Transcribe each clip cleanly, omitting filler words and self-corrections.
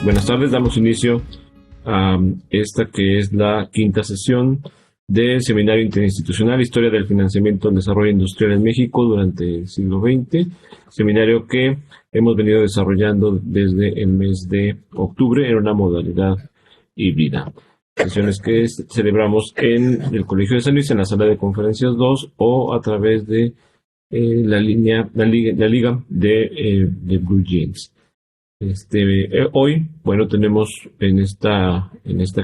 Buenas tardes, damos inicio a esta que es la quinta sesión del Seminario Interinstitucional Historia del Financiamiento del Desarrollo Industrial en México durante el siglo XX, seminario que hemos venido desarrollando desde el mes de octubre en una modalidad híbrida. Sesiones que celebramos en el Colegio de San Luis, en la sala de conferencias 2 o a través de la liga de Blue Jeans. Hoy, bueno, tenemos en esta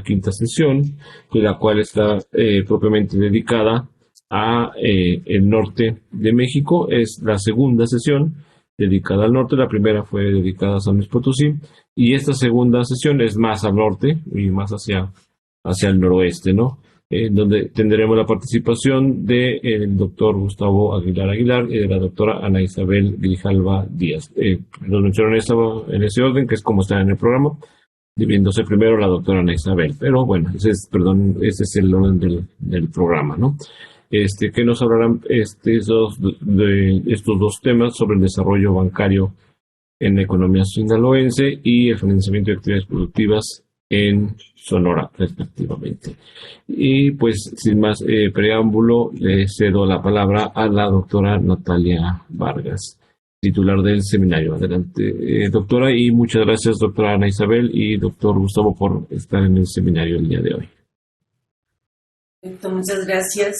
quinta sesión, la cual está propiamente dedicada a el norte de México. Es la segunda sesión dedicada al norte. La primera fue dedicada a San Luis Potosí y esta segunda sesión es más al norte y más hacia el noroeste, ¿no? Donde tendremos la participación del doctor Gustavo Aguilar y de la doctora Ana Isabel Grijalva Díaz. Nos mencionaron en ese orden, que es como está en el programa, dividiéndose primero la doctora Ana Isabel. Pero bueno, ese es el orden del programa, ¿no? Que nos hablarán estos dos temas sobre el desarrollo bancario en la economía sinaloense y el financiamiento de actividades productivas en Sonora, respectivamente. Y pues, sin más preámbulo, le cedo la palabra a la doctora Natalia Vargas, titular del seminario. Adelante, doctora, y muchas gracias, doctora Ana Isabel y doctor Gustavo, por estar en el seminario el día de hoy. Muchas gracias.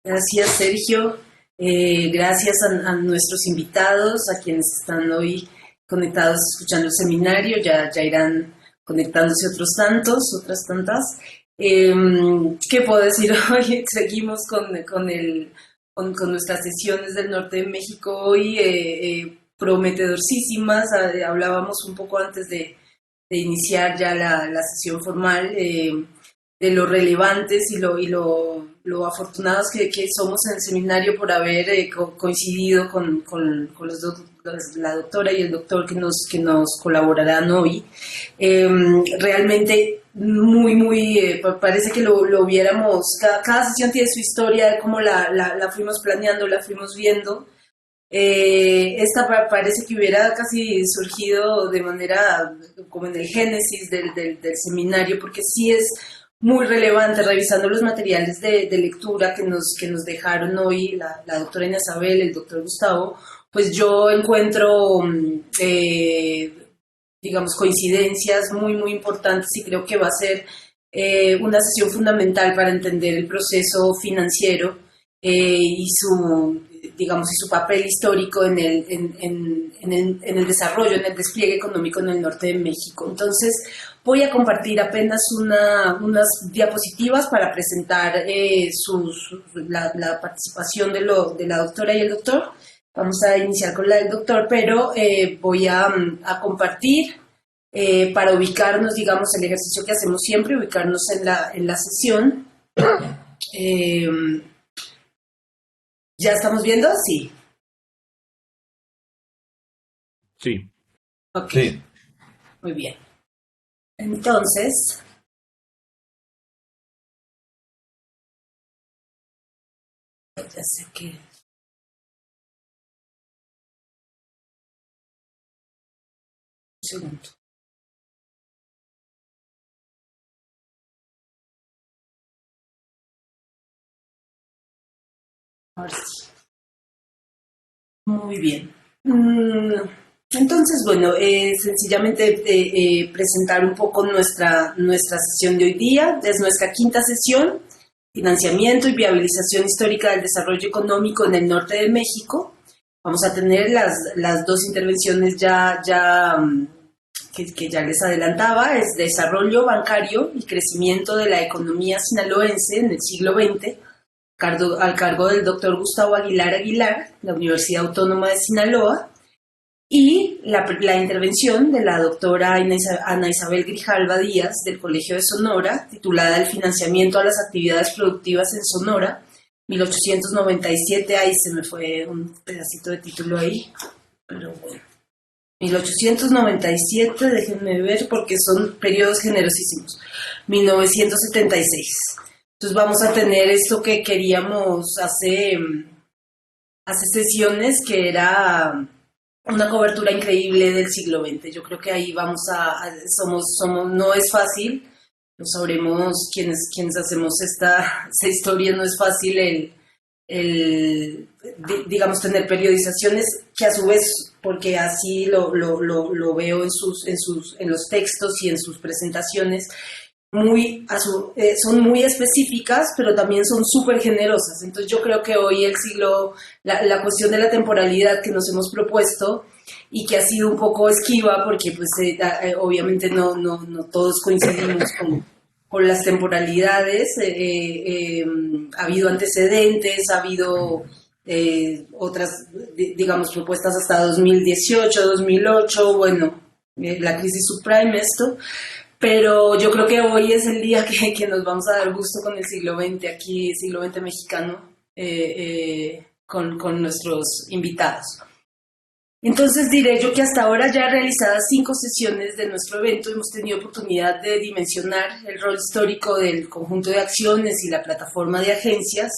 Gracias, Sergio. Gracias a nuestros invitados, a quienes están hoy conectados escuchando el seminario. Ya irán conectándose otras tantas. ¿Qué puedo decir hoy? Seguimos con nuestras sesiones del norte de México hoy, prometedorcísimas. Hablábamos un poco antes de iniciar ya la sesión formal de lo relevantes y lo afortunados que somos en el seminario por haber coincidido con la doctora y el doctor que nos colaborarán hoy. Realmente muy parece que lo viéramos, cada sesión tiene su historia de cómo la fuimos planeando, la fuimos viendo. Esta parece que hubiera casi surgido de manera como en el génesis del seminario, porque sí es muy relevante, revisando los materiales de lectura que nos dejaron hoy la doctora Ana Isabel, el doctor Gustavo. Pues yo encuentro, digamos, coincidencias muy importantes y creo que va a ser una sesión fundamental para entender el proceso financiero y su papel histórico en el desarrollo, en el despliegue económico en el norte de México. Entonces, voy a compartir apenas unas diapositivas para presentar la participación de la doctora y el doctor. Vamos a iniciar con la del doctor, pero voy a compartir para ubicarnos, digamos, el ejercicio que hacemos siempre, ubicarnos en la sesión. ¿Ya estamos viendo? Sí. Sí. Ok. Sí. Muy bien. Entonces, ya sé que... Un segundo. Ahora sí. Muy bien. Entonces, bueno, sencillamente presentar un poco nuestra sesión de hoy día. Es nuestra quinta sesión, financiamiento y viabilización histórica del desarrollo económico en el norte de México. Vamos a tener las dos intervenciones que ya les adelantaba, es desarrollo bancario y crecimiento de la economía sinaloense en el siglo XX, al cargo del doctor Gustavo Aguilar, la Universidad Autónoma de Sinaloa, y la intervención de la doctora Ana Isabel Grijalva Díaz, del Colegio de Sonora, titulada El financiamiento a las actividades productivas en Sonora, 1897. Ahí se me fue un pedacito de título ahí, pero bueno. 1897, déjenme ver porque son periodos generosísimos. 1976. Entonces vamos a tener esto que queríamos hace sesiones, que era una cobertura increíble del siglo XX. Yo creo que ahí somos, no es fácil, lo sabremos quienes hacemos esta historia, no es fácil digamos, tener periodizaciones que a su vez, porque así lo veo en los textos y en sus presentaciones, son muy específicas, pero también son súper generosas. Entonces yo creo que hoy la cuestión de la temporalidad que nos hemos propuesto y que ha sido un poco esquiva, porque pues obviamente no todos coincidimos con las temporalidades, ha habido antecedentes, ha habido otras, digamos, propuestas hasta 2018, 2008, bueno, la crisis subprime, esto. Pero yo creo que hoy es el día que nos vamos a dar gusto con el siglo XX, aquí, siglo XX mexicano, con nuestros invitados. Entonces diré yo que hasta ahora, ya realizadas 5 sesiones de nuestro evento, hemos tenido oportunidad de dimensionar el rol histórico del conjunto de acciones y la plataforma de agencias,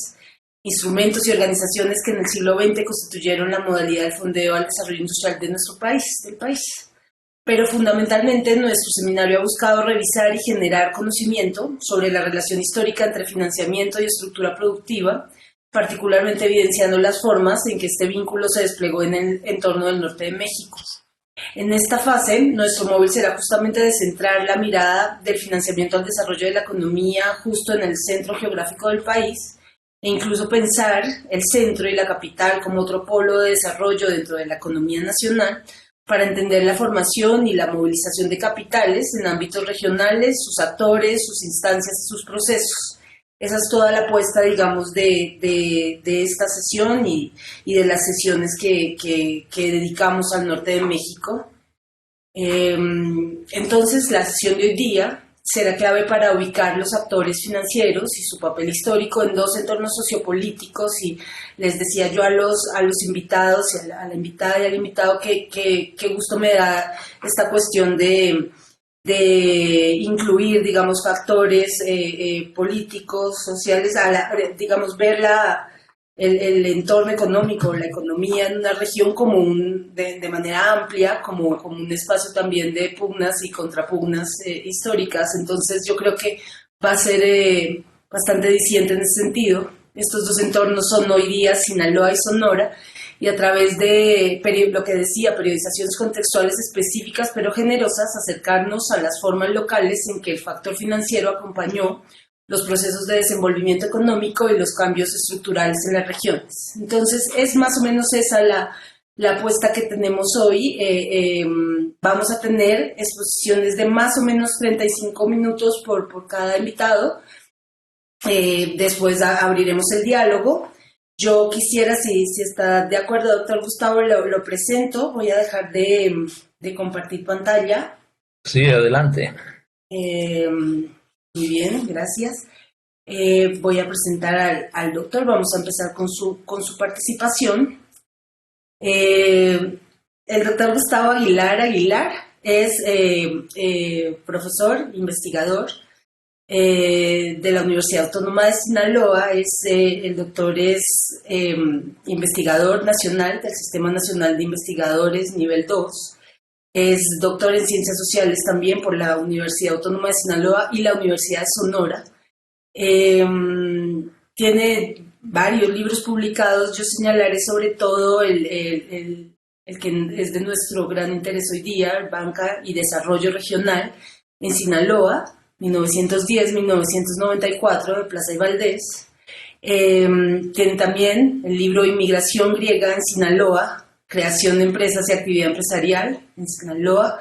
instrumentos y organizaciones que en el siglo XX constituyeron la modalidad del fondeo al desarrollo industrial de nuestro país, del país. Pero fundamentalmente nuestro seminario ha buscado revisar y generar conocimiento sobre la relación histórica entre financiamiento y estructura productiva, particularmente evidenciando las formas en que este vínculo se desplegó en el entorno del norte de México. En esta fase, nuestro móvil será justamente de centrar la mirada del financiamiento al desarrollo de la economía justo en el centro geográfico del país, e incluso pensar el centro y la capital como otro polo de desarrollo dentro de la economía nacional, para entender la formación y la movilización de capitales en ámbitos regionales, sus actores, sus instancias y sus procesos. Esa es toda la apuesta, digamos, de esta sesión y de las sesiones que dedicamos al norte de México. Entonces, la sesión de hoy día será clave para ubicar los actores financieros y su papel histórico en 2 entornos sociopolíticos, y les decía yo a los invitados, y a la invitada y al invitado, que gusto me da esta cuestión de incluir, digamos, factores políticos, sociales, digamos, ver el entorno económico, la economía en una región como de manera amplia, como un espacio también de pugnas y contrapugnas históricas. Entonces yo creo que va a ser bastante diciente en ese sentido. Estos 2 entornos son hoy día Sinaloa y Sonora, y a través de lo que decía, periodizaciones contextuales específicas pero generosas, acercarnos a las formas locales en que el factor financiero acompañó los procesos de desenvolvimiento económico y los cambios estructurales en las regiones. Entonces, es más o menos esa la apuesta que tenemos hoy. Vamos a tener exposiciones de más o menos 35 minutos por cada invitado. Después abriremos el diálogo. Yo quisiera, si está de acuerdo, doctor Gustavo, lo presento. Voy a dejar de compartir pantalla. Sí, adelante. Muy bien, gracias. Voy a presentar al doctor. Vamos a empezar con su participación. El doctor Gustavo Aguilar es profesor, investigador de la Universidad Autónoma de Sinaloa. El doctor es investigador nacional del Sistema Nacional de Investigadores nivel 2. Es doctor en Ciencias Sociales también por la Universidad Autónoma de Sinaloa y la Universidad de Sonora. Tiene varios libros publicados. Yo señalaré sobre todo el que es de nuestro gran interés hoy día, Banca y Desarrollo Regional en Sinaloa, 1910-1994, de Plaza y Valdés. Tiene también el libro Inmigración Griega en Sinaloa, Creación de Empresas y Actividad Empresarial en Sinaloa.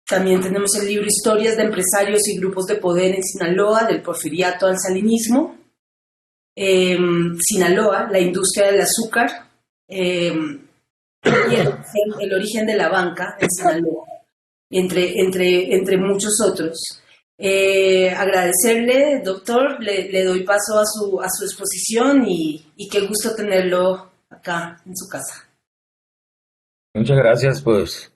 También tenemos el libro Historias de Empresarios y Grupos de Poder en Sinaloa, del Porfiriato al Salinismo. Sinaloa, la industria del azúcar, y el origen de la banca en Sinaloa, entre muchos otros. Agradecerle, doctor, le doy paso a su exposición, y qué gusto tenerlo acá en su casa. Muchas gracias, pues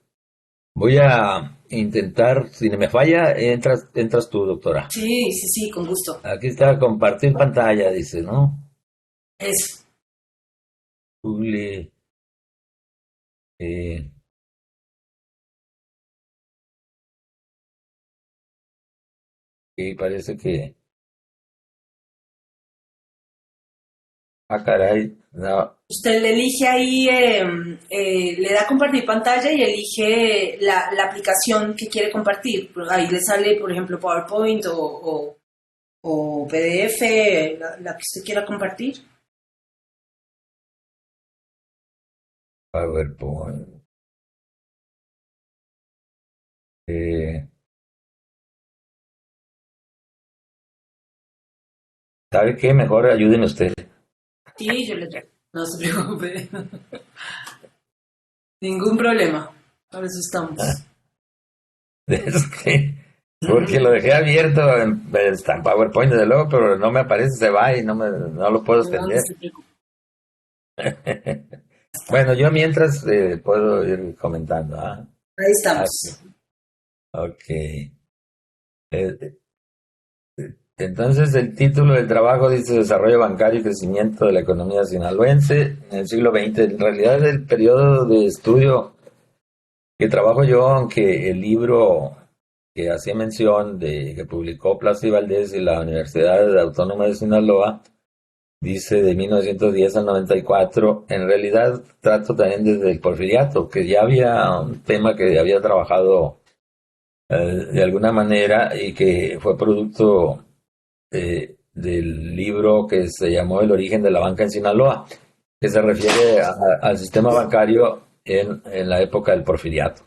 voy a intentar, si no me falla, entras tú, doctora. Sí, sí, sí, con gusto. Aquí está, compartir pantalla, dice, ¿no? Eso. Google, eh, y parece que, caray, no, Usted le elige ahí, le da compartir pantalla y elige la aplicación que quiere compartir. Ahí le sale, por ejemplo, PowerPoint o PDF, la que usted quiera compartir. PowerPoint. Eh, ¿Sabe qué? Mejor ayúdenme usted. Sí, yo le traigo. No se preocupe. Ningún problema. Por eso estamos. Es que, porque lo dejé abierto está en PowerPoint, desde luego, pero no me aparece, se va y no lo puedo No, no extender. se preocupe. Bueno, yo mientras puedo ir comentando. Ahí Ah, estamos. ok. Entonces, el título del trabajo dice Desarrollo bancario y crecimiento de la economía sinaloense en el siglo XX. En realidad, el periodo de estudio que trabajo yo, aunque el libro que hacía mención de que publicó Plaza y Valdés y la Universidad Autónoma de Sinaloa, dice de 1910 al 94, en realidad trato también desde el Porfiriato, que ya había un tema que había trabajado de alguna manera y que fue producto del libro que se llamó El origen de la banca en Sinaloa, que se refiere al sistema bancario en la época del Porfiriato.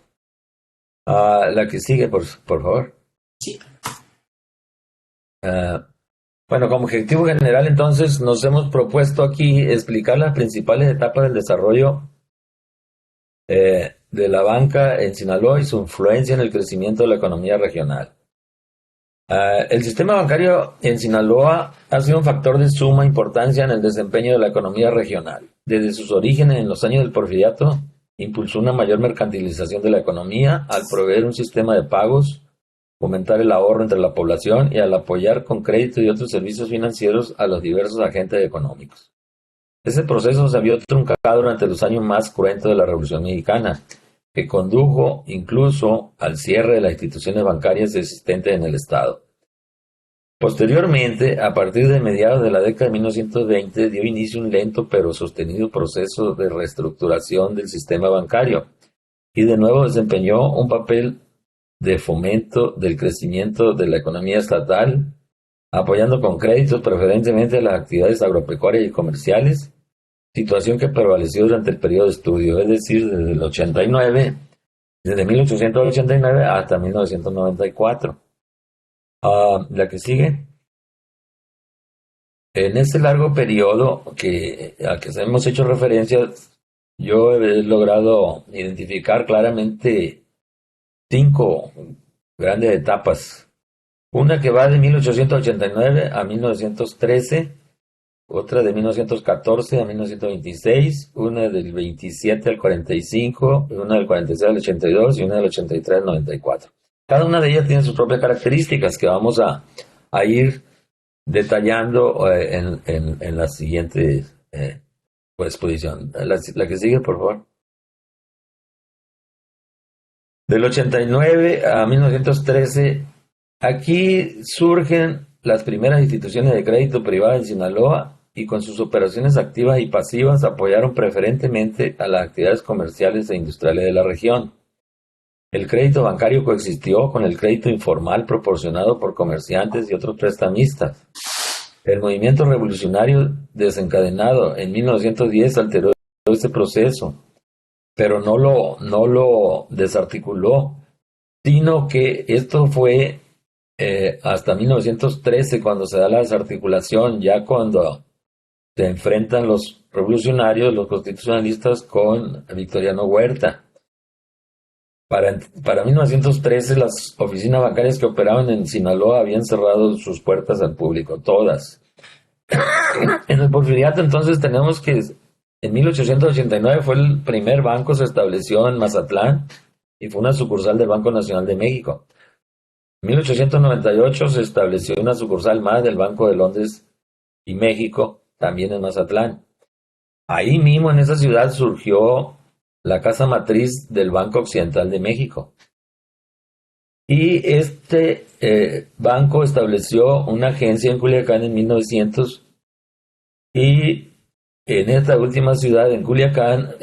La que sigue, por favor. Sí. Ah, bueno, como objetivo general, entonces, nos hemos propuesto aquí explicar las principales etapas del desarrollo de la banca en Sinaloa y su influencia en el crecimiento de la economía regional. El sistema bancario en Sinaloa ha sido un factor de suma importancia en el desempeño de la economía regional. Desde sus orígenes en los años del Porfiriato, impulsó una mayor mercantilización de la economía al proveer un sistema de pagos, fomentar el ahorro entre la población y al apoyar con crédito y otros servicios financieros a los diversos agentes económicos. Ese proceso se vio truncado durante los años más cruentos de la Revolución Mexicana, que condujo incluso al cierre de las instituciones bancarias existentes en el Estado. Posteriormente, a partir de mediados de la década de 1920, dio inicio un lento pero sostenido proceso de reestructuración del sistema bancario y de nuevo desempeñó un papel de fomento del crecimiento de la economía estatal, apoyando con créditos preferentemente las actividades agropecuarias y comerciales, situación que prevaleció durante el periodo de estudio, es decir, desde 1889 hasta 1994. La que sigue. En ese largo periodo al que hemos hecho referencia, yo he logrado identificar claramente 5 grandes etapas. Una que va de 1889 a 1913, otra de 1914 a 1926, una del 27 al 45, una del 46 al 82 y una del 83 al 94. Cada una de ellas tiene sus propias características que vamos a ir detallando en la siguiente exposición. La que sigue, por favor. Del 89 a 1913, aquí surgen las primeras instituciones de crédito privado en Sinaloa y con sus operaciones activas y pasivas apoyaron preferentemente a las actividades comerciales e industriales de la región. El crédito bancario coexistió con el crédito informal proporcionado por comerciantes y otros prestamistas. El movimiento revolucionario desencadenado en 1910 alteró este proceso, pero no lo desarticuló, sino que esto fue hasta 1913 cuando se da la desarticulación, ya cuando se enfrentan los revolucionarios, los constitucionalistas con Victoriano Huerta. Para 1913 las oficinas bancarias que operaban en Sinaloa habían cerrado sus puertas al público, todas. En el Porfiriato entonces tenemos que En 1889 fue el primer banco, se estableció en Mazatlán y fue una sucursal del Banco Nacional de México. En 1898 se estableció una sucursal más del Banco de Londres y México, también en Mazatlán. Ahí mismo en esa ciudad surgió la casa matriz del Banco Occidental de México. Y este banco estableció una agencia en Culiacán en 1900 y en esta última ciudad, en Culiacán,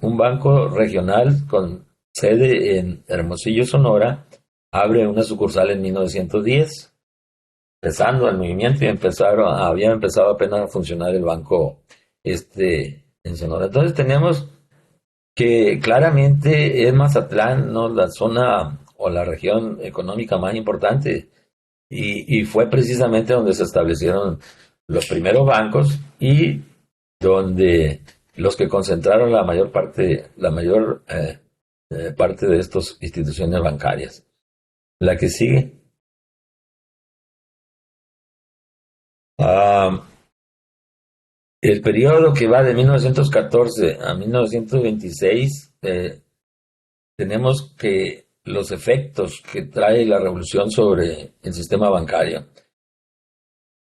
un banco regional con sede en Hermosillo, Sonora, abre una sucursal en 1910, empezando el movimiento y había empezado apenas a funcionar el banco en Sonora. Entonces teníamos que claramente es Mazatlán, ¿no?, la zona o la región económica más importante y fue precisamente donde se establecieron los primeros bancos y donde los que concentraron la mayor parte de estas instituciones bancarias. La que sigue. El periodo que va de 1914 a 1926, tenemos que los efectos que trae la revolución sobre el sistema bancario.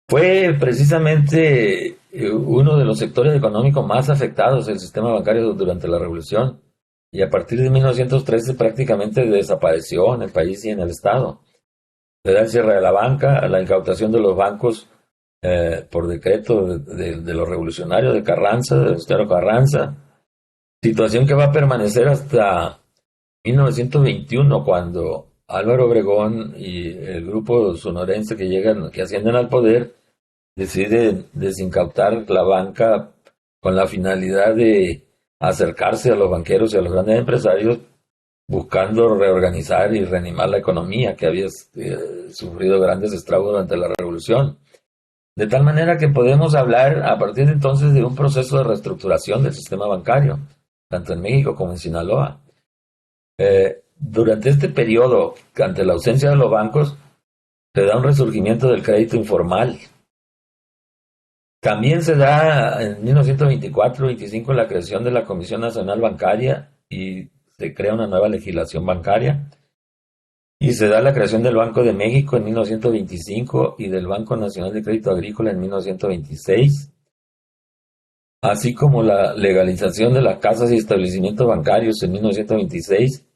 Fue precisamente uno de los sectores económicos más afectados del sistema bancario durante la revolución y a partir de 1913 prácticamente desapareció en el país y en el Estado. Le da el cierre de la banca, la incautación de los bancos por decreto de los revolucionarios de Carranza, de Venustiano Carranza, situación que va a permanecer hasta 1921, cuando Álvaro Obregón y el grupo sonorense que ascienden al poder, deciden desincautar la banca con la finalidad de acercarse a los banqueros y a los grandes empresarios, buscando reorganizar y reanimar la economía que había sufrido grandes estragos durante la revolución. De tal manera que podemos hablar a partir de entonces de un proceso de reestructuración del sistema bancario, tanto en México como en Sinaloa. Durante este periodo, ante la ausencia de los bancos, se da un resurgimiento del crédito informal. También se da en 1924-25 la creación de la Comisión Nacional Bancaria y se crea una nueva legislación bancaria. Y se da la creación del Banco de México en 1925 y del Banco Nacional de Crédito Agrícola en 1926, así como la legalización de las casas y establecimientos bancarios en 1926,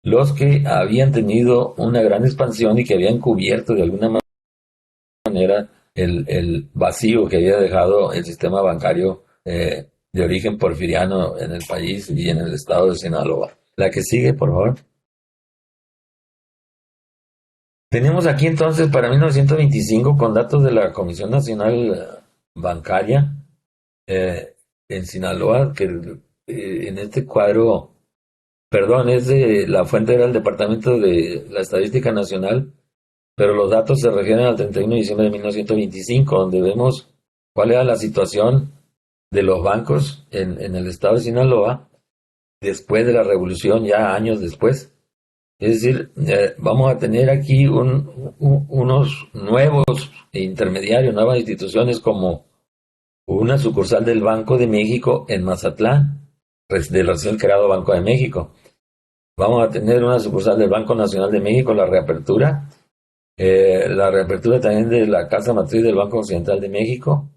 los que habían tenido una gran expansión y que habían cubierto de alguna manera el vacío que había dejado el sistema bancario de origen porfiriano en el país y en el estado de Sinaloa. La que sigue, por favor. Tenemos aquí entonces para 1925 con datos de la Comisión Nacional Bancaria en Sinaloa, que en este cuadro, la fuente era el Departamento de la Estadística Nacional, pero los datos se refieren al 31 de diciembre de 1925, donde vemos cuál era la situación de los bancos en el estado de Sinaloa después de la revolución, ya años después. Es decir, vamos a tener aquí unos nuevos intermediarios, nuevas instituciones como una sucursal del Banco de México en Mazatlán, del recién creado Banco de México. Vamos a tener una sucursal del Banco Nacional de México, la reapertura también de la casa matriz del Banco Occidental de México,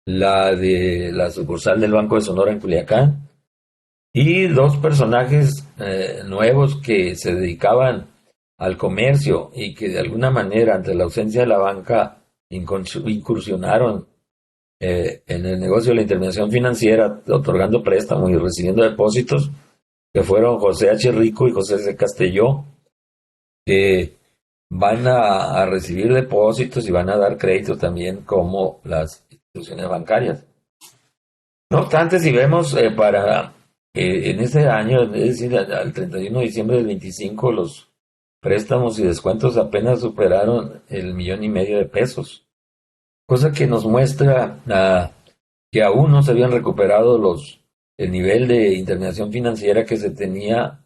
la de la sucursal del Banco de Sonora en Culiacán, y dos personajes nuevos que se dedicaban al comercio y que de alguna manera, ante la ausencia de la banca, incursionaron en el negocio de la intermediación financiera, otorgando préstamos y recibiendo depósitos, que fueron José H. Rico y José C. Castelló, que van a recibir depósitos y van a dar créditos también como las instituciones bancarias. No obstante, si vemos en ese año, es decir, al 31 de diciembre del 25, los préstamos y descuentos apenas superaron el 1,5 millones de pesos, cosa que nos muestra que aún no se habían recuperado el nivel de intermediación financiera que se tenía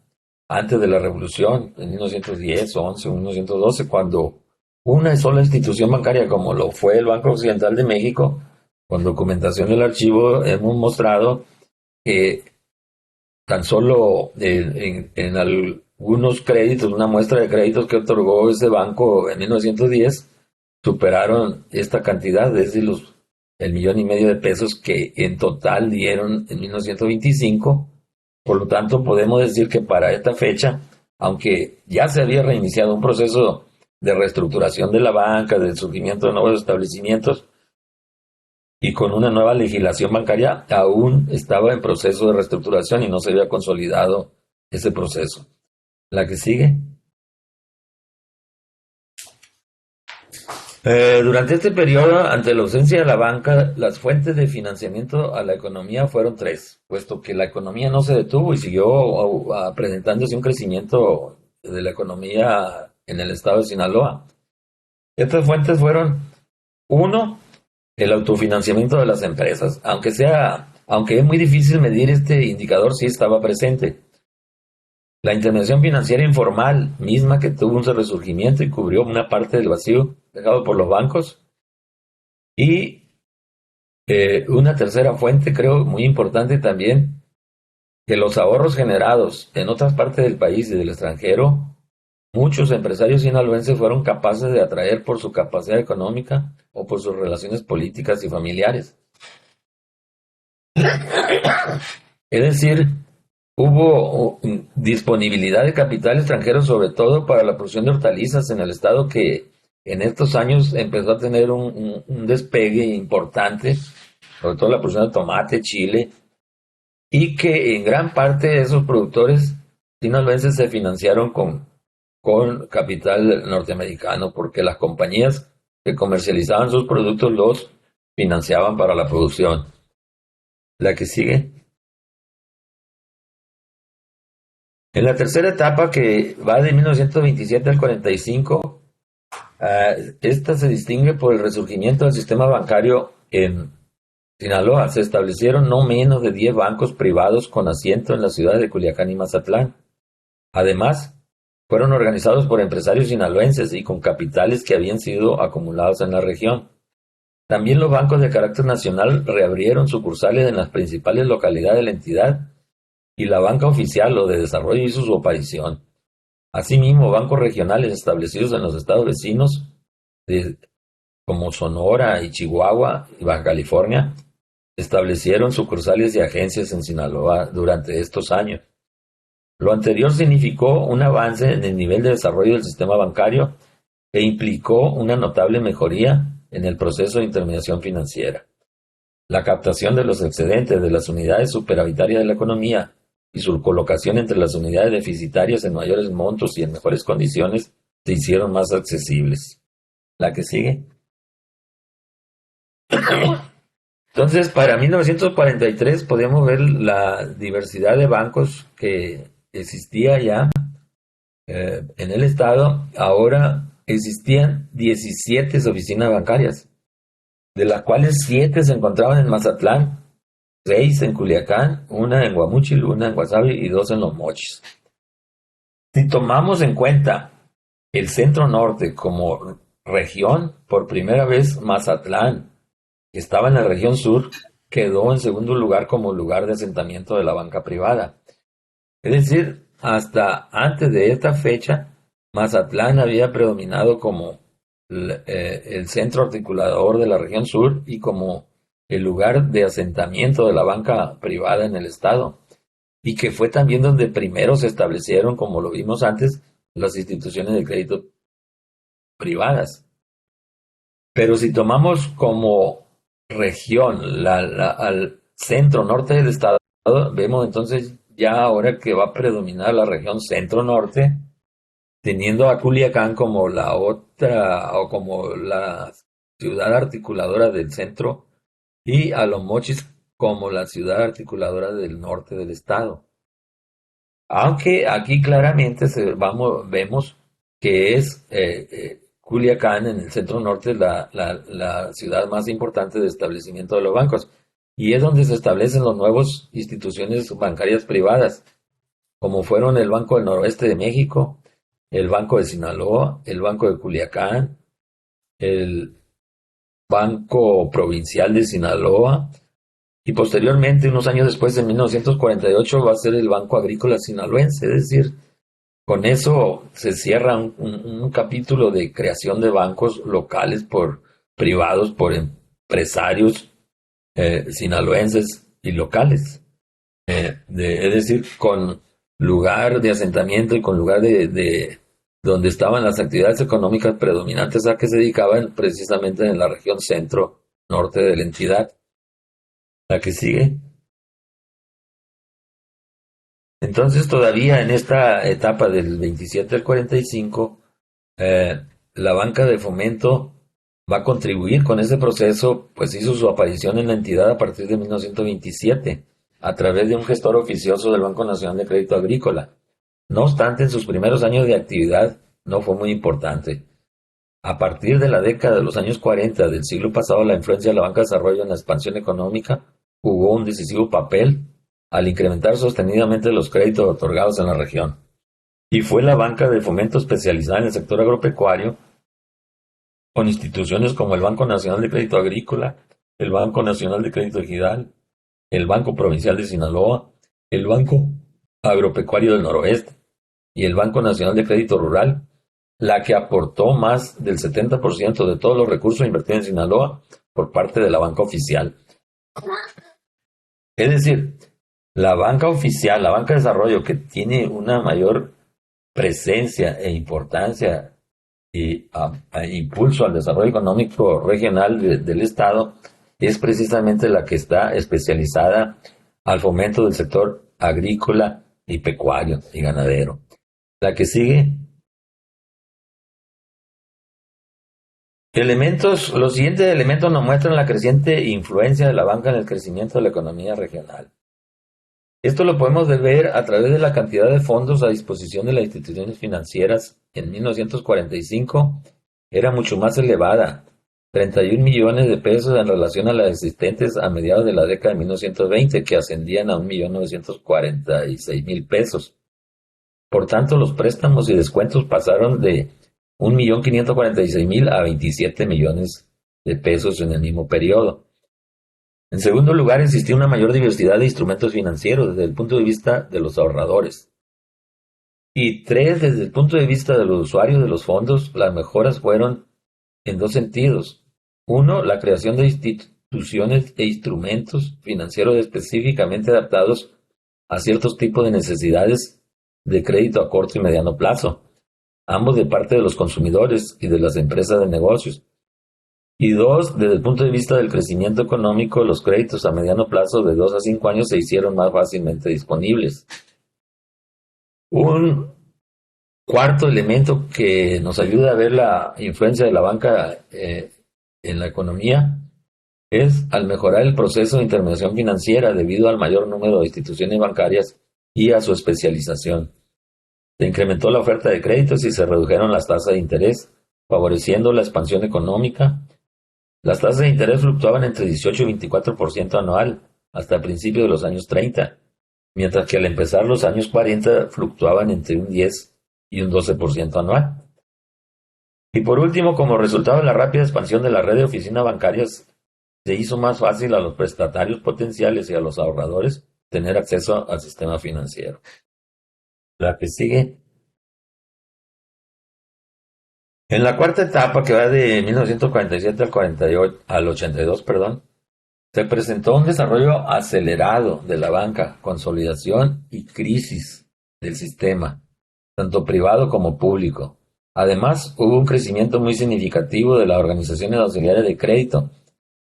antes de la revolución, en 1910, 11 o 1912, cuando una sola institución bancaria, como lo fue el Banco Occidental de México, con documentación del archivo, hemos mostrado que tan solo en algunos créditos, una muestra de créditos que otorgó ese banco en 1910, superaron esta cantidad, es decir, el 1,5 millones de pesos que en total dieron en 1925. Por lo tanto, podemos decir que para esta fecha, aunque ya se había reiniciado un proceso de reestructuración de la banca, del surgimiento de nuevos establecimientos y con una nueva legislación bancaria, aún estaba en proceso de reestructuración y no se había consolidado ese proceso. La que sigue. Durante este periodo, ante la ausencia de la banca, las fuentes de financiamiento a la economía fueron tres, puesto que la economía no se detuvo y siguió presentándose un crecimiento de la economía en el estado de Sinaloa. Estas fuentes fueron, uno, el autofinanciamiento de las empresas. Aunque es muy difícil medir este indicador, sí estaba presente. La intervención financiera informal, misma que tuvo un resurgimiento y cubrió una parte del vacío dejado por los bancos. Y una tercera fuente, creo, muy importante también, que los ahorros generados en otras partes del país y del extranjero, muchos empresarios sinaloenses fueron capaces de atraer por su capacidad económica o por sus relaciones políticas y familiares. Es decir, hubo disponibilidad de capital extranjero, sobre todo para la producción de hortalizas en el estado, que en estos años empezó a tener un despegue importante, sobre todo la producción de tomate, chile, y que en gran parte de esos productores sinaloenses se financiaron con capital norteamericano, porque las compañías que comercializaban sus productos los financiaban para la producción. La que sigue. En la tercera etapa, que va de 1927 al 45, esta se distingue por el resurgimiento del sistema bancario en Sinaloa. Se establecieron no menos de 10 bancos privados con asiento en las ciudades de Culiacán y Mazatlán. Además, fueron organizados por empresarios sinaloenses y con capitales que habían sido acumulados en la región. También los bancos de carácter nacional reabrieron sucursales en las principales localidades de la entidad, y la banca oficial o de desarrollo hizo su aparición. Asimismo, bancos regionales establecidos en los estados vecinos, como Sonora y Chihuahua y Baja California, establecieron sucursales y agencias en Sinaloa durante estos años. Lo anterior significó un avance en el nivel de desarrollo del sistema bancario e implicó una notable mejoría en el proceso de intermediación financiera. La captación de los excedentes de las unidades superavitarias de la economía y su colocación entre las unidades deficitarias en mayores montos y en mejores condiciones se hicieron más accesibles. La que sigue. Entonces, para 1943 podemos ver la diversidad de bancos que existía ya en el estado. Ahora existían 17 oficinas bancarias, de las cuales 7 se encontraban en Mazatlán, 6 en Culiacán, una en Guamúchil, una en Guasave y 2 en Los Mochis. Si tomamos en cuenta el centro norte como región, por primera vez Mazatlán, que estaba en la región sur, quedó en segundo lugar como lugar de asentamiento de la banca privada. Es decir, hasta antes de esta fecha, Mazatlán había predominado como el centro articulador de la región sur y como el lugar de asentamiento de la banca privada en el estado, y que fue también donde primero se establecieron, como lo vimos antes, las instituciones de crédito privadas. Pero si tomamos como región al centro norte del estado, vemos entonces ya ahora que va a predominar la región centro-norte, teniendo a Culiacán como la otra, o como la ciudad articuladora del centro, y a Los Mochis como la ciudad articuladora del norte del estado. Aunque aquí claramente vemos que es Culiacán, en el centro norte, la ciudad más importante de establecimiento de los bancos, y es donde se establecen las nuevas instituciones bancarias privadas, como fueron el Banco del Noroeste de México, el Banco de Sinaloa, el Banco de Culiacán, el Banco Provincial de Sinaloa, y posteriormente, unos años después, en 1948, va a ser el Banco Agrícola Sinaloense. Es decir, con eso se cierra un capítulo de creación de bancos locales por privados, por empresarios sinaloenses y locales. Es decir, con lugar de asentamiento y con lugar de donde estaban las actividades económicas predominantes a que se dedicaban precisamente en la región centro-norte de la entidad. La que sigue. Entonces, todavía en esta etapa del 27 al 45, la banca de fomento va a contribuir con ese proceso, pues hizo su aparición en la entidad a partir de 1927, a través de un gestor oficioso del Banco Nacional de Crédito Agrícola. No obstante, en sus primeros años de actividad no fue muy importante. A partir de la década de los años 40 del siglo pasado, la influencia de la banca de desarrollo en la expansión económica jugó un decisivo papel al incrementar sostenidamente los créditos otorgados en la región. Y fue la banca de fomento especializada en el sector agropecuario, con instituciones como el Banco Nacional de Crédito Agrícola, el Banco Nacional de Crédito Ejidal, el Banco Provincial de Sinaloa, el Banco Agropecuario del Noroeste y el Banco Nacional de Crédito Rural, la que aportó más del 70% de todos los recursos invertidos en Sinaloa por parte de la banca oficial. Es decir, la banca oficial, la banca de desarrollo, que tiene una mayor presencia e importancia y impulso al desarrollo económico regional del Estado, es precisamente la que está especializada al fomento del sector agrícola y pecuario y ganadero. La que sigue. Los siguientes elementos nos muestran la creciente influencia de la banca en el crecimiento de la economía regional. Esto lo podemos ver a través de la cantidad de fondos a disposición de las instituciones financieras. En 1945 era mucho más elevada, 31 millones de pesos en relación a las existentes a mediados de la década de 1920, que ascendían a 1.946.000 pesos. Por tanto, los préstamos y descuentos pasaron de 1.546.000 a 27 millones de pesos en el mismo periodo. En segundo lugar, existía una mayor diversidad de instrumentos financieros desde el punto de vista de los ahorradores. Y tres, desde el punto de vista de los usuarios de los fondos, las mejoras fueron en dos sentidos. Uno, la creación de instituciones e instrumentos financieros específicamente adaptados a ciertos tipos de necesidades de crédito a corto y mediano plazo, ambos de parte de los consumidores y de las empresas de negocios. Y dos, desde el punto de vista del crecimiento económico, los créditos a mediano plazo de 2 a 5 años se hicieron más fácilmente disponibles. Un cuarto elemento que nos ayuda a ver la influencia de la banca en la economía es al mejorar el proceso de intermediación financiera debido al mayor número de instituciones bancarias y a su especialización. Se incrementó la oferta de créditos y se redujeron las tasas de interés, favoreciendo la expansión económica. Las tasas de interés fluctuaban entre 18 y 24% anual hasta principios de los años 30, mientras que al empezar los años 40 fluctuaban entre un 10 y un 12% anual. Y por último, como resultado de la rápida expansión de la red de oficinas bancarias, se hizo más fácil a los prestatarios potenciales y a los ahorradores tener acceso al sistema financiero. La que sigue. En la cuarta etapa, que va de 1947 al 82, se presentó un desarrollo acelerado de la banca, consolidación y crisis del sistema, tanto privado como público. Además, hubo un crecimiento muy significativo de las organizaciones auxiliares de crédito,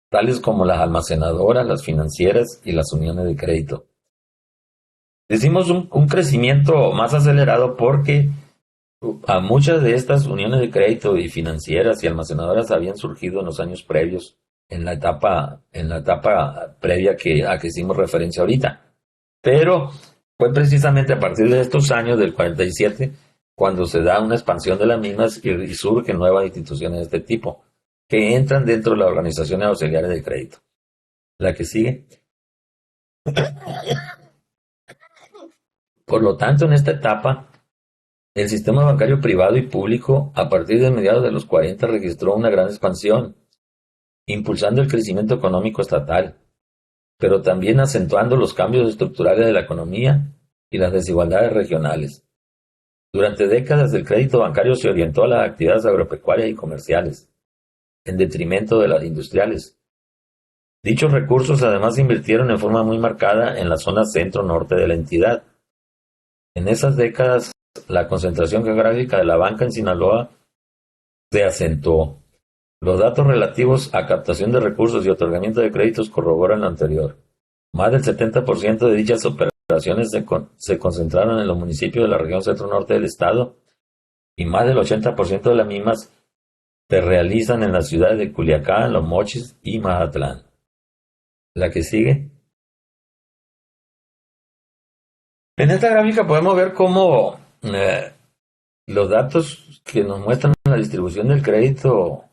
tales como las almacenadoras, las financieras y las uniones de crédito. Decimos un crecimiento más acelerado porque a muchas de estas uniones de crédito y financieras y almacenadoras habían surgido en los años previos, en la etapa previa a que hicimos referencia ahorita. Pero fue precisamente a partir de estos años del 47 cuando se da una expansión de las mismas y surgen nuevas instituciones de este tipo, que entran dentro de las organizaciones auxiliares de crédito. La que sigue. Por lo tanto, en esta etapa, el sistema bancario privado y público, a partir de mediados de los 40, registró una gran expansión. impulsando el crecimiento económico estatal, pero también acentuando los cambios estructurales de la economía y las desigualdades regionales. Durante décadas el crédito bancario se orientó a las actividades agropecuarias y comerciales, en detrimento de las industriales. Dichos recursos además se invirtieron en forma muy marcada en la zona centro-norte de la entidad. En esas décadas, la concentración geográfica de la banca en Sinaloa se acentuó. Los datos relativos a captación de recursos y otorgamiento de créditos corroboran lo anterior. Más del 70% de dichas operaciones se concentraron en los municipios de la región centro-norte del estado y más del 80% de las mismas se realizan en las ciudades de Culiacán, Los Mochis y Mazatlán. La que sigue. En esta gráfica podemos ver cómo los datos que nos muestran la distribución del crédito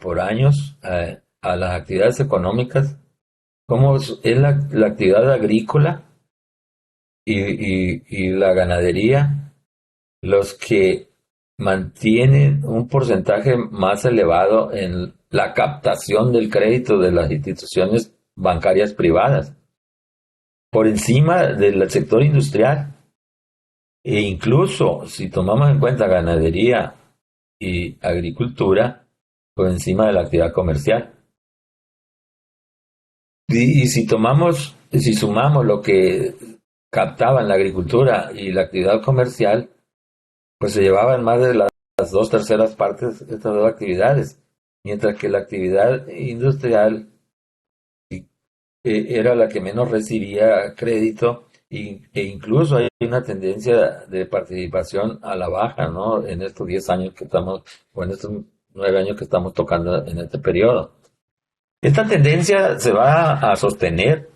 por años a las actividades económicas, cómo es la actividad agrícola y la ganadería los que mantienen un porcentaje más elevado en la captación del crédito de las instituciones bancarias privadas, por encima del sector industrial. E incluso si tomamos en cuenta ganadería y agricultura, por encima de la actividad comercial. Y si sumamos lo que captaban la agricultura y la actividad comercial, pues se llevaban más de las 2/3 partes de estas dos actividades, mientras que la actividad industrial era la que menos recibía crédito e incluso hay una tendencia de participación a la baja, ¿no? En estos 10 años que estamos, o en estos 9 años que estamos tocando en este periodo. Esta tendencia se va a sostener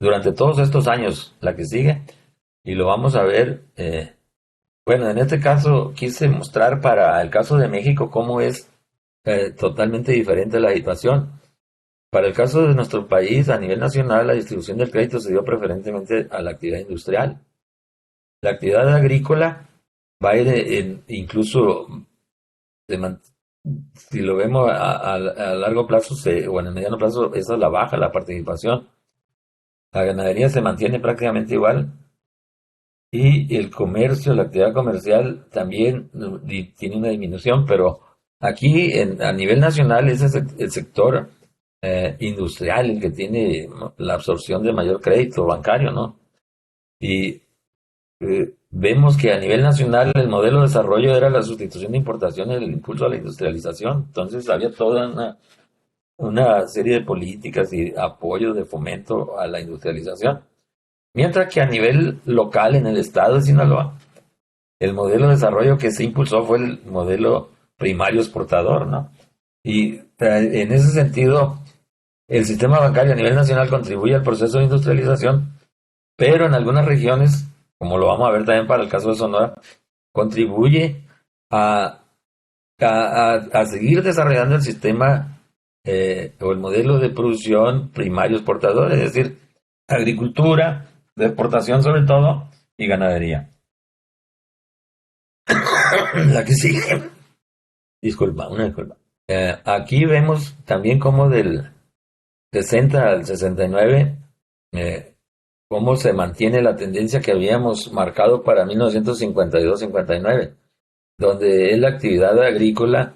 durante todos estos años, la que sigue, y lo vamos a ver. Bueno, en este caso quise mostrar para el caso de México cómo es totalmente diferente la situación. Para el caso de nuestro país, a nivel nacional, la distribución del crédito se dio preferentemente a la actividad industrial. La actividad agrícola va a ir incluso, si lo vemos a largo plazo o en el mediano plazo, esa es la baja, la participación. La ganadería se mantiene prácticamente igual y el comercio, la actividad comercial también tiene una disminución, pero aquí a nivel nacional es el sector industrial el que tiene la absorción de mayor crédito bancario, ¿no? Y vemos que a nivel nacional el modelo de desarrollo era la sustitución de importaciones, el impulso a la industrialización. Entonces había toda una serie de políticas y apoyos de fomento a la industrialización. Mientras que a nivel local en el estado de Sinaloa, el modelo de desarrollo que se impulsó fue el modelo primario exportador, ¿no? Y en ese sentido, el sistema bancario a nivel nacional contribuye al proceso de industrialización, pero en algunas regiones, como lo vamos a ver también para el caso de Sonora, contribuye a seguir desarrollando el sistema o el modelo de producción primario exportador, es decir, agricultura, de exportación sobre todo, y ganadería. La que sigue. Una disculpa. Aquí vemos también cómo del 60 al 69, cómo se mantiene la tendencia que habíamos marcado para 1952-59, donde es la actividad agrícola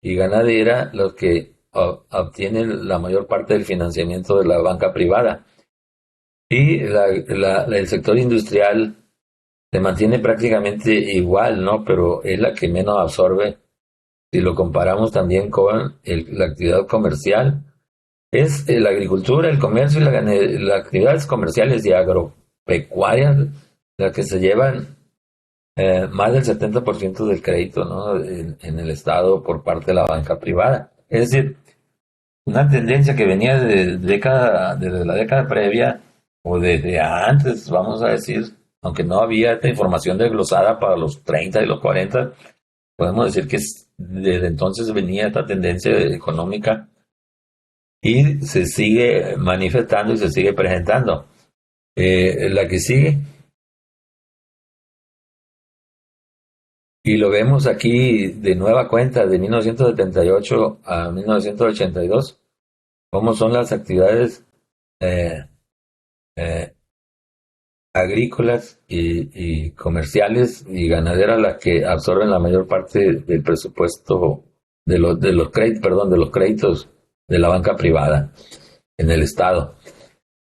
y ganadera los que obtienen la mayor parte del financiamiento de la banca privada. Y el sector industrial se mantiene prácticamente igual, ¿no? Pero es la que menos absorbe si lo comparamos también con la actividad comercial. Es la agricultura, el comercio y las actividades comerciales y agropecuarias las que se llevan más del 70% del crédito, ¿no? en el Estado por parte de la banca privada. Es decir, una tendencia que venía desde la década previa o desde antes, vamos a decir, aunque no había esta información desglosada para los 30 y los 40, podemos decir que desde entonces venía esta tendencia económica y se sigue manifestando y se sigue presentando. La que sigue, y lo vemos aquí de nueva cuenta, de 1978 a 1982, cómo son las actividades eh, eh, agrícolas y comerciales y ganaderas las que absorben la mayor parte del presupuesto de los créditos, perdón, de los créditos de la banca privada en el Estado.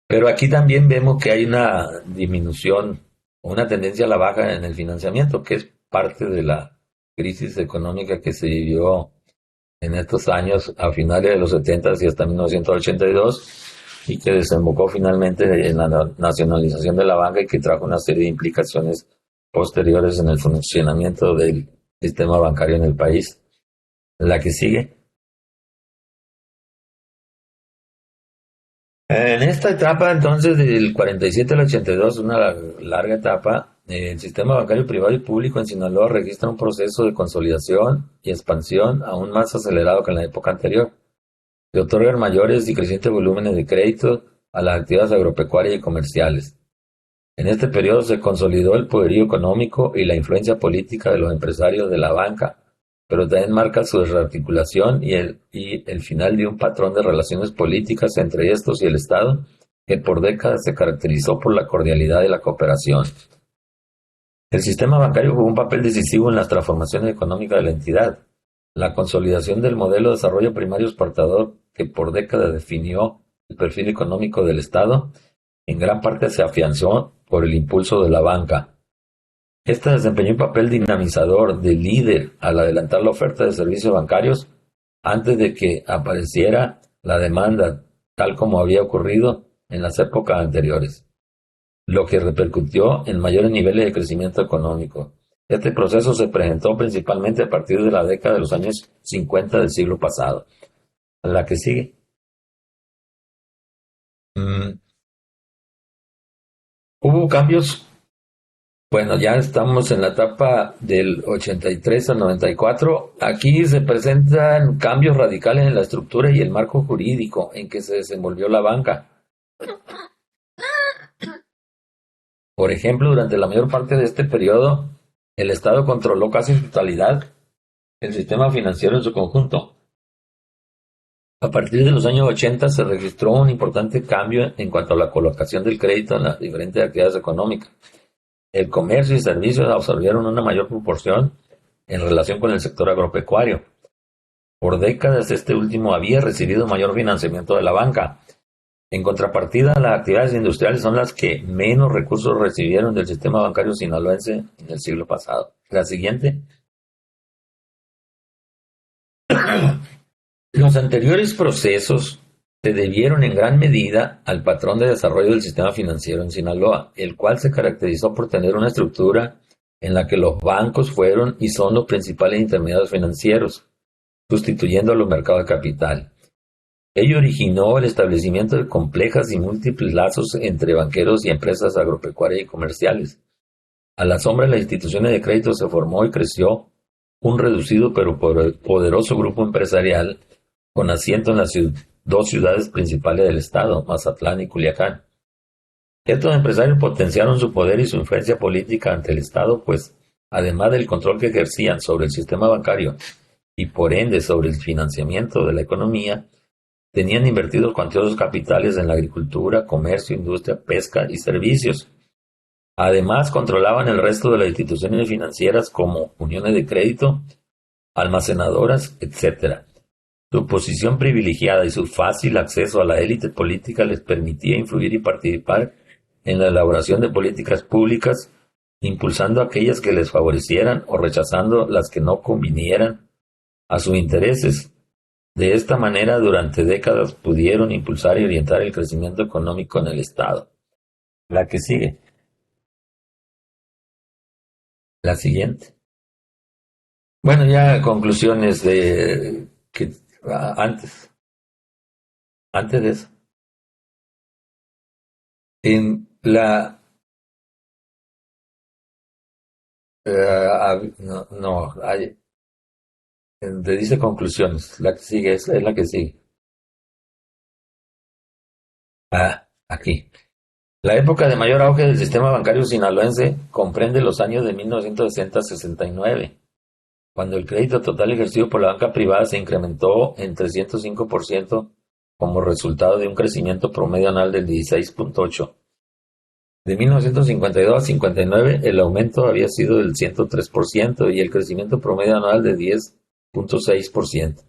Pero aquí también vemos que hay una disminución o una tendencia a la baja en el financiamiento, que es parte de la crisis económica que se vivió en estos años, a finales de los 70 y hasta 1982, y que desembocó finalmente en la nacionalización de la banca y que trajo una serie de implicaciones posteriores en el funcionamiento del sistema bancario en el país. La que sigue. En esta etapa, entonces, del 47 al 82, una larga etapa, el sistema bancario privado y público en Sinaloa registra un proceso de consolidación y expansión aún más acelerado que en la época anterior. Se otorgan mayores y crecientes volúmenes de crédito a las actividades agropecuarias y comerciales. En este periodo se consolidó el poderío económico y la influencia política de los empresarios de la banca, pero también marca su desarticulación y el final de un patrón de relaciones políticas entre estos y el Estado que por décadas se caracterizó por la cordialidad y la cooperación. El sistema bancario jugó un papel decisivo en las transformaciones económicas de la entidad. La consolidación del modelo de desarrollo primario exportador que por décadas definió el perfil económico del Estado, en gran parte se afianzó por el impulso de la banca. Esta desempeñó un papel dinamizador de líder al adelantar la oferta de servicios bancarios antes de que apareciera la demanda, tal como había ocurrido en las épocas anteriores, lo que repercutió en mayores niveles de crecimiento económico. Este proceso se presentó principalmente a partir de la década de los años 50 del siglo pasado. La que sigue. Hubo cambios. Bueno, ya estamos en la etapa del 83 al 94. Aquí se presentan cambios radicales en la estructura y el marco jurídico en que se desenvolvió la banca. Por ejemplo, durante la mayor parte de este periodo, el Estado controló casi en totalidad el sistema financiero en su conjunto. A partir de los años 80 se registró un importante cambio en cuanto a la colocación del crédito en las diferentes actividades económicas. El comercio y servicios absorbieron una mayor proporción en relación con el sector agropecuario. Por décadas este último había recibido mayor financiamiento de la banca. En contrapartida, las actividades industriales son las que menos recursos recibieron del sistema bancario sinaloense en el siglo pasado. La siguiente. Los anteriores procesos se debieron en gran medida al patrón de desarrollo del sistema financiero en Sinaloa, el cual se caracterizó por tener una estructura en la que los bancos fueron y son los principales intermediarios financieros, sustituyendo a los mercados de capital. Ello originó el establecimiento de complejas y múltiples lazos entre banqueros y empresas agropecuarias y comerciales. A la sombra de las instituciones de crédito se formó y creció un reducido pero poderoso grupo empresarial con asiento en las dos ciudades principales del estado, Mazatlán y Culiacán. Estos empresarios potenciaron su poder y su influencia política ante el Estado, pues, además del control que ejercían sobre el sistema bancario y por ende sobre el financiamiento de la economía, tenían invertidos cuantiosos capitales en la agricultura, comercio, industria, pesca y servicios. Además, controlaban el resto de las instituciones financieras como uniones de crédito, almacenadoras, etc. Su posición privilegiada y su fácil acceso a la élite política les permitía influir y participar en la elaboración de políticas públicas, impulsando aquellas que les favorecieran o rechazando las que no convinieran a sus intereses. De esta manera, durante décadas pudieron impulsar y orientar el crecimiento económico en el Estado. La que sigue. La siguiente. Bueno, ya conclusiones de que antes de eso. En la te dice conclusiones. La que sigue es la que sigue. Aquí. La época de mayor auge del sistema bancario sinaloense comprende los años de 1960 a 69, cuando el crédito total ejercido por la banca privada se incrementó en 305% como resultado de un crecimiento promedio anual del 16.8%. De 1952 a 59, el aumento había sido del 103% y el crecimiento promedio anual de 10.6%.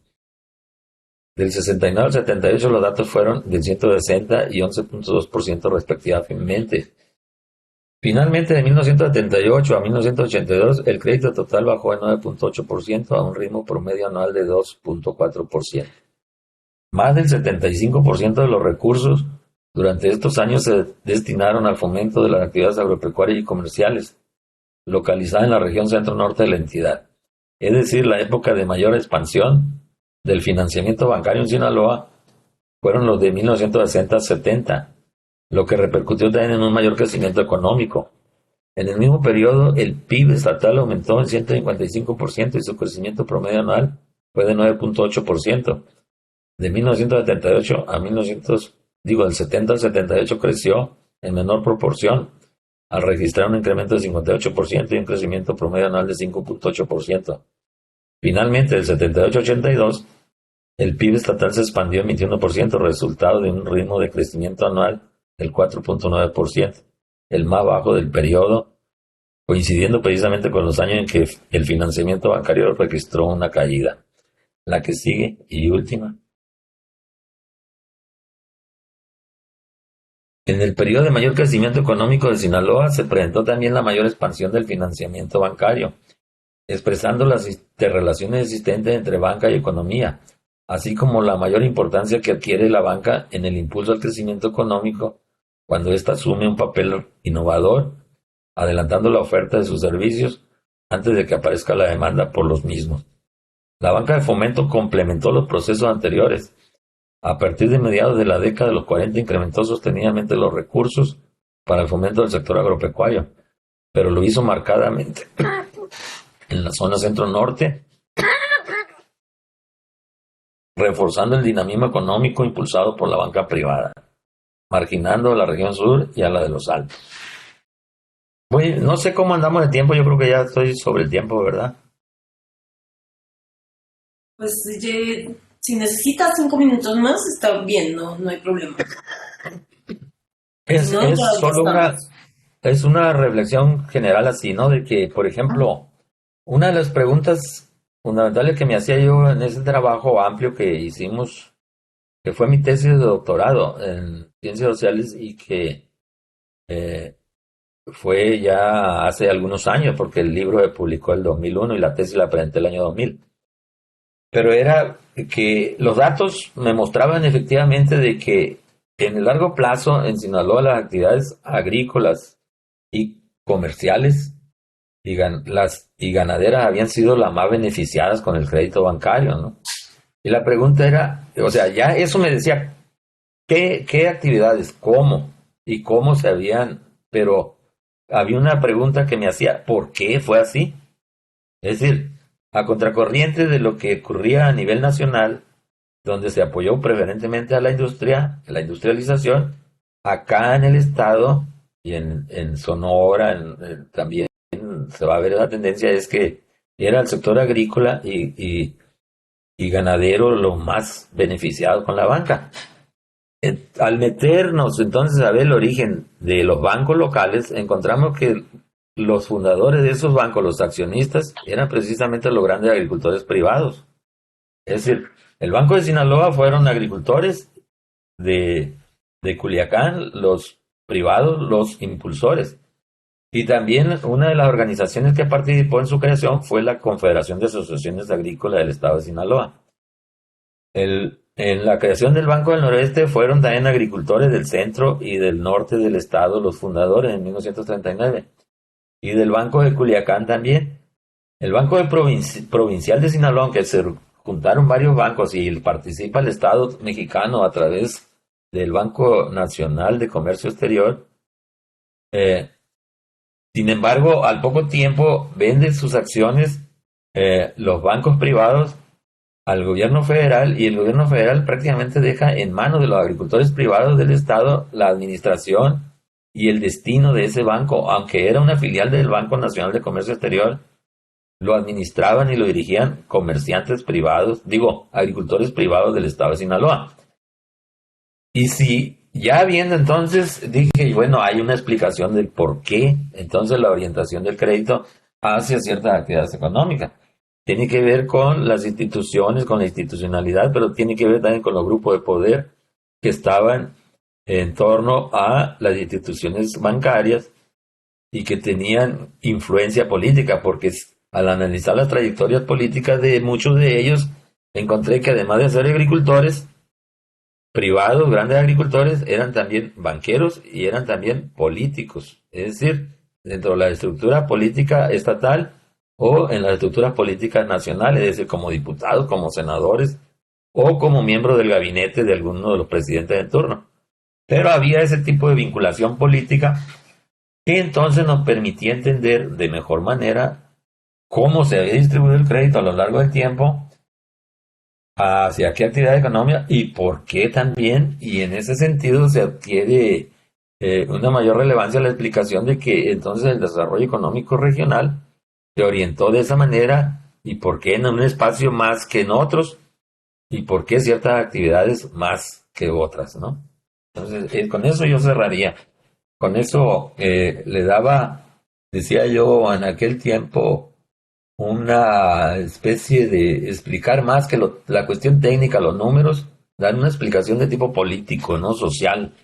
Del 69 al 78 los datos fueron del 160 y 11.2% respectivamente. Finalmente, de 1978 a 1982, el crédito total bajó de 9.8% a un ritmo promedio anual de 2.4%. Más del 75% de los recursos durante estos años se destinaron al fomento de las actividades agropecuarias y comerciales, localizadas en la región centro-norte de la entidad. Es decir, la época de mayor expansión del financiamiento bancario en Sinaloa fueron los de 1960 a 70, lo que repercutió también en un mayor crecimiento económico. En el mismo periodo, el PIB estatal aumentó en 155% y su crecimiento promedio anual fue de 9.8%. De 1978 a del 70 al 78 creció en menor proporción, al registrar un incremento de 58% y un crecimiento promedio anual de 5.8%. Finalmente, del 78 al 82, el PIB estatal se expandió en 21%, resultado de un ritmo de crecimiento anual del 4.9%, el más bajo del periodo, coincidiendo precisamente con los años en que el financiamiento bancario registró una caída. La que sigue y última. En el periodo de mayor crecimiento económico de Sinaloa se presentó también la mayor expansión del financiamiento bancario, expresando las interrelaciones existentes entre banca y economía, así como la mayor importancia que adquiere la banca en el impulso al crecimiento económico cuando ésta asume un papel innovador, adelantando la oferta de sus servicios antes de que aparezca la demanda por los mismos. La banca de fomento complementó los procesos anteriores. A partir de mediados de la década de los 40 incrementó sostenidamente los recursos para el fomento del sector agropecuario, pero lo hizo marcadamente en la zona centro-norte, reforzando el dinamismo económico impulsado por la banca privada, marginando a la región sur y a la de los Altos. No sé cómo andamos de tiempo, yo creo que ya estoy sobre el tiempo, ¿verdad? Pues si necesitas 5 minutos más, está bien, no hay problema. Es una reflexión general así, ¿no? De que, por ejemplo, una de las preguntas fundamentales que me hacía yo en ese trabajo amplio que hicimos, que fue mi tesis de doctorado en Ciencias Sociales y que fue ya hace algunos años, porque el libro se publicó en el 2001 y la tesis la presenté el año 2000. Pero era que los datos me mostraban efectivamente de que en el largo plazo en Sinaloa las actividades agrícolas y comerciales y ganaderas habían sido las más beneficiadas con el crédito bancario, ¿no? Y la pregunta era, o sea, ya eso me decía, ¿qué actividades, cómo y cómo se habían, pero había una pregunta que me hacía, ¿por qué fue así? Es decir, a contracorriente de lo que ocurría a nivel nacional, donde se apoyó preferentemente a la industrialización, acá en el estado y en Sonora también se va a ver la tendencia es que era el sector agrícola y ganadero lo más beneficiado con la banca. Al meternos entonces a ver el origen de los bancos locales, encontramos que los fundadores de esos bancos, los accionistas, eran precisamente los grandes agricultores privados. Es decir, el Banco de Sinaloa fueron agricultores de Culiacán, los privados, los impulsores. Y también una de las organizaciones que participó en su creación fue la Confederación de Asociaciones Agrícolas del Estado de Sinaloa. En la creación del Banco del Noroeste fueron también agricultores del centro y del norte del estado los fundadores en 1939. Y del Banco de Culiacán también. El Banco Provincial de Sinaloa, aunque se juntaron varios bancos y participa el Estado mexicano a través del Banco Nacional de Comercio Exterior, sin embargo, al poco tiempo venden sus acciones los bancos privados al gobierno federal y el gobierno federal prácticamente deja en manos de los agricultores privados del Estado la administración y el destino de ese banco, aunque era una filial del Banco Nacional de Comercio Exterior, lo administraban y lo dirigían comerciantes privados, agricultores privados del estado de Sinaloa. Y si ya viendo entonces, dije, bueno, hay una explicación del por qué, entonces la orientación del crédito hacia ciertas actividades económicas. Tiene que ver con las instituciones, con la institucionalidad, pero tiene que ver también con los grupos de poder que estaban en torno a las instituciones bancarias y que tenían influencia política, porque al analizar las trayectorias políticas de muchos de ellos, encontré que además de ser agricultores, privados, grandes agricultores, eran también banqueros y eran también políticos. Es decir, dentro de la estructura política estatal o en las estructuras políticas nacionales, es decir, como diputados, como senadores o como miembros del gabinete de alguno de los presidentes de turno. Pero había ese tipo de vinculación política que entonces nos permitía entender de mejor manera cómo se había distribuido el crédito a lo largo del tiempo, hacia qué actividad económica y por qué también, y en ese sentido se adquiere una mayor relevancia la explicación de que entonces el desarrollo económico regional se orientó de esa manera y por qué en un espacio más que en otros y por qué ciertas actividades más que otras, ¿no? Entonces, con eso yo cerraría. Con eso le daba, decía yo en aquel tiempo, una especie de explicar más que la cuestión técnica, los números, dar una explicación de tipo político, ¿no? Social,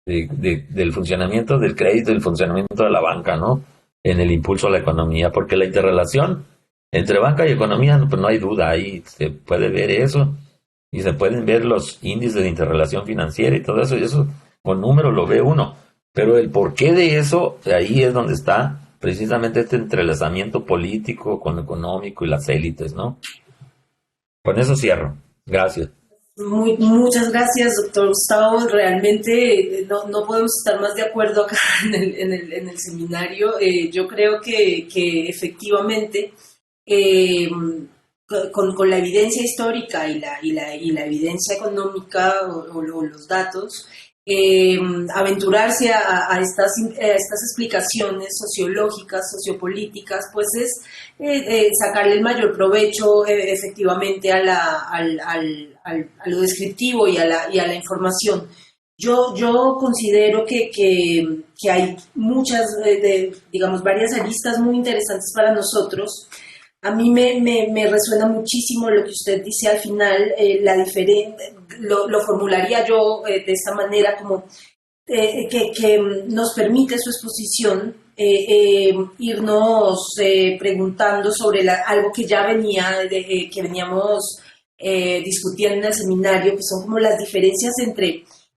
del funcionamiento del crédito y el funcionamiento de la banca, ¿no? En el impulso a la economía, porque la interrelación entre banca y economía, pues no hay duda, ahí se puede ver eso y se pueden ver los índices de interrelación financiera y todo eso, y eso con números lo ve uno, pero el porqué de eso, ahí es donde está precisamente este entrelazamiento político con lo económico y las élites, ¿no? Con eso cierro. Gracias. Muchas gracias, doctor Gustavo. Realmente no podemos estar más de acuerdo acá en el seminario. Yo creo que efectivamente con la evidencia histórica y la evidencia económica o los datos, aventurarse a estas explicaciones sociológicas, sociopolíticas, pues es sacarle el mayor provecho efectivamente a lo descriptivo y a la información. Yo considero que hay muchas, digamos, varias aristas muy interesantes para nosotros. A mí me resuena muchísimo lo que usted dice al final, lo formularía yo de esta manera, como que nos permite su exposición irnos preguntando sobre algo que ya que veníamos discutiendo en el seminario, que son como las diferencias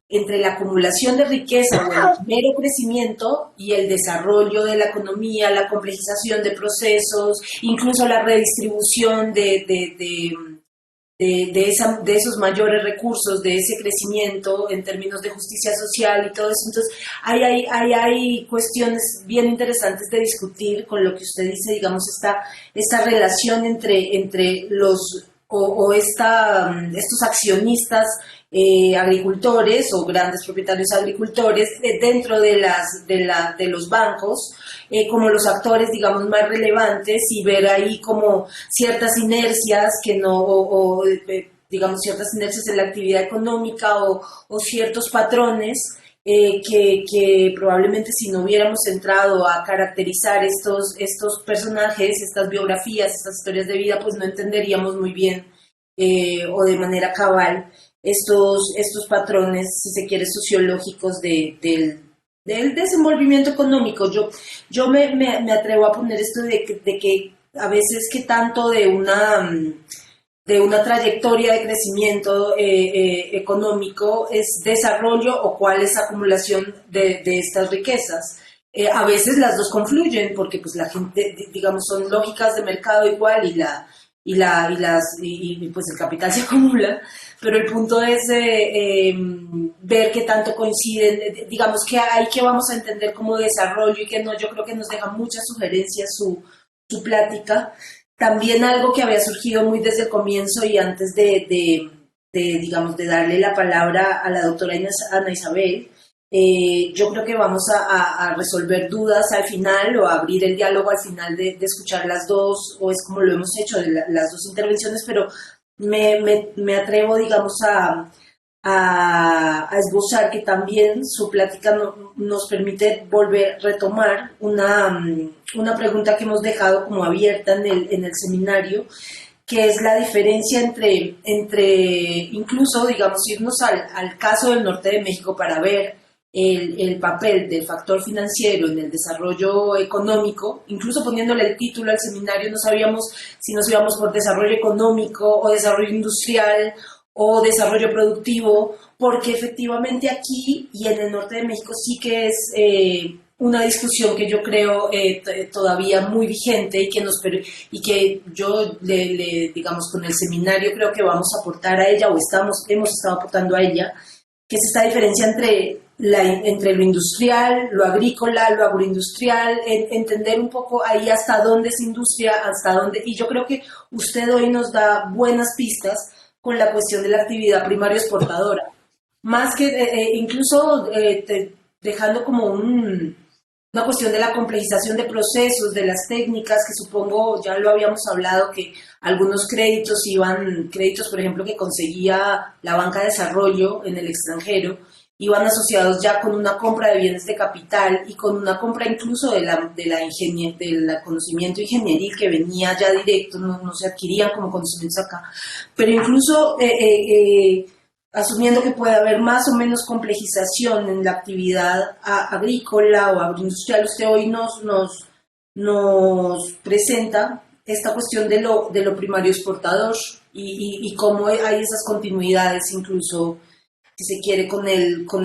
entre la acumulación de riqueza o el mero crecimiento y el desarrollo de la economía, la complejización de procesos, incluso la redistribución de esos mayores recursos, de ese crecimiento en términos de justicia social y todo eso. Entonces, hay cuestiones bien interesantes de discutir con lo que usted dice, digamos, esta relación entre estos accionistas agricultores o grandes propietarios agricultores dentro de los bancos como los actores, digamos, más relevantes, y ver ahí como ciertas inercias digamos, ciertas inercias en la actividad económica o ciertos patrones que probablemente si no hubiéramos entrado a caracterizar estos personajes, estas biografías, estas historias de vida, pues no entenderíamos muy bien o de manera cabal estos patrones, si se quiere, sociológicos del desenvolvimiento económico. Yo me atrevo a poner esto de que a veces que tanto de una trayectoria de crecimiento económico es desarrollo o cuál es acumulación de estas riquezas. A veces las dos confluyen porque pues la gente, digamos, son lógicas de mercado igual y pues el capital se acumula, pero el punto es ver qué tanto coinciden, digamos, que vamos a entender como desarrollo y que no. Yo creo que nos deja muchas sugerencias su plática. También algo que había surgido muy desde el comienzo y antes digamos, de darle la palabra a la doctora Ana Isabel, yo creo que vamos a resolver dudas al final o a abrir el diálogo al final de escuchar las dos, o es como lo hemos hecho, las dos intervenciones, pero me atrevo, digamos, a a esbozar, que también su plática nos permite retomar una pregunta que hemos dejado como abierta en el seminario, que es la diferencia entre incluso, digamos, irnos al caso del norte de México para ver el papel del factor financiero en el desarrollo económico. Incluso poniéndole el título al seminario no sabíamos si nos íbamos por desarrollo económico o desarrollo industrial o desarrollo productivo, porque efectivamente aquí y en el norte de México sí que es una discusión que yo creo todavía muy vigente y que yo, digamos, con el seminario creo que vamos a aportar a ella, o hemos estado aportando a ella, que es esta diferencia entre lo industrial, lo agrícola, lo agroindustrial, entender un poco ahí hasta dónde es industria, hasta dónde, y yo creo que usted hoy nos da buenas pistas con la cuestión de la actividad primaria exportadora, más que incluso dejando como una cuestión de la complejización de procesos, de las técnicas, que supongo, ya lo habíamos hablado, que algunos créditos, por ejemplo, que conseguía la banca de desarrollo en el extranjero, iban asociados ya con una compra de bienes de capital y con una compra incluso del conocimiento ingenieril que venía ya directo, no se adquirían como conocimientos acá, pero incluso asumiendo que puede haber más o menos complejización en la actividad agrícola o agroindustrial, usted hoy nos presenta esta cuestión de lo primario exportador y cómo hay esas continuidades incluso, si se quiere, con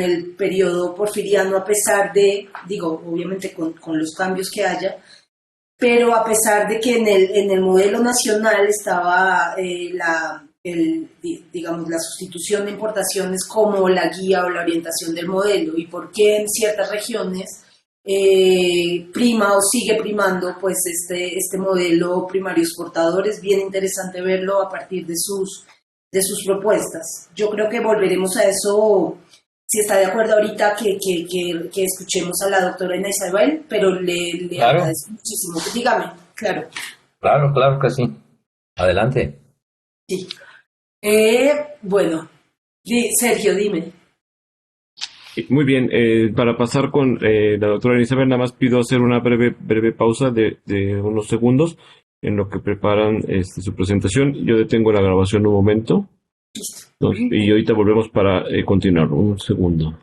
el periodo porfiriano, a pesar de, digo, obviamente con los cambios que haya, pero a pesar de que en el modelo nacional estaba digamos, la sustitución de importaciones como la guía o la orientación del modelo, y por qué en ciertas regiones prima o sigue primando pues este modelo primario exportador. Es bien interesante verlo a partir de sus propuestas. Yo creo que volveremos a eso, si está de acuerdo ahorita que escuchemos a la doctora Ana Isabel, pero le Claro. agradezco muchísimo. Dígame, claro. Claro que sí. Adelante. Sí. Bueno, Sergio, dime. Muy bien, para pasar con la doctora Elizabeth, nada más pido hacer una breve pausa de unos segundos en lo que preparan su presentación. Yo detengo la grabación un momento. Y ahorita volvemos para continuar. Un segundo.